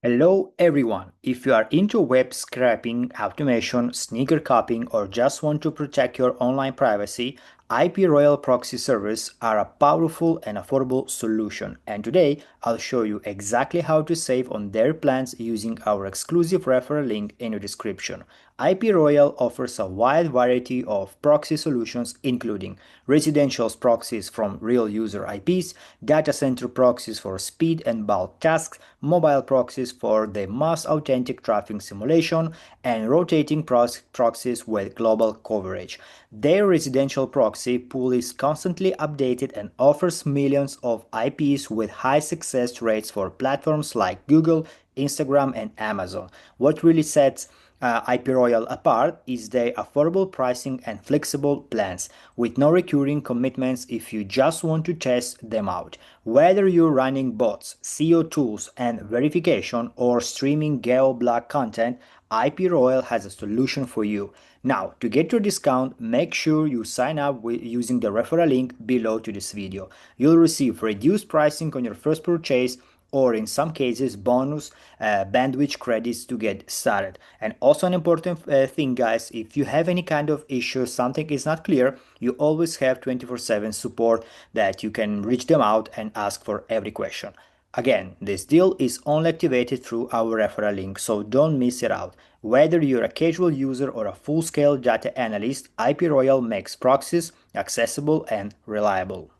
Hello everyone! If you are into web scraping, automation, sneaker copying, or just want to protect your online privacy, IPRoyal proxy servers are a powerful and affordable solution. And today I'll show you exactly how to save on their plans using our exclusive referral link in the description. IPRoyal offers a wide variety of proxy solutions including residential proxies from real user IPs, data center proxies for speed and bulk tasks, mobile proxies for the most authentic traffic simulation, and rotating proxies with global coverage. Their residential proxy pool is constantly updated and offers millions of IPs with high success rates for platforms like Google, Instagram, and Amazon. What really sets IPRoyal apart is their affordable pricing and flexible plans, with no recurring commitments if you just want to test them out. Whether you're running bots, SEO tools, and verification, or streaming geo-block content, IPRoyal has a solution for you. Now, to get your discount, make sure you sign up using the referral link below to this video. You'll receive reduced pricing on your first purchase, or in some cases bonus bandwidth credits to get started. And also an important thing, guys, if you have any kind of issue, something is not clear, you always have 24/7 support that you can reach them out and ask for every question. Again, this deal is only activated through our referral link, so don't miss it out. Whether you're a casual user or a full-scale data analyst, IPRoyal makes proxies accessible and reliable.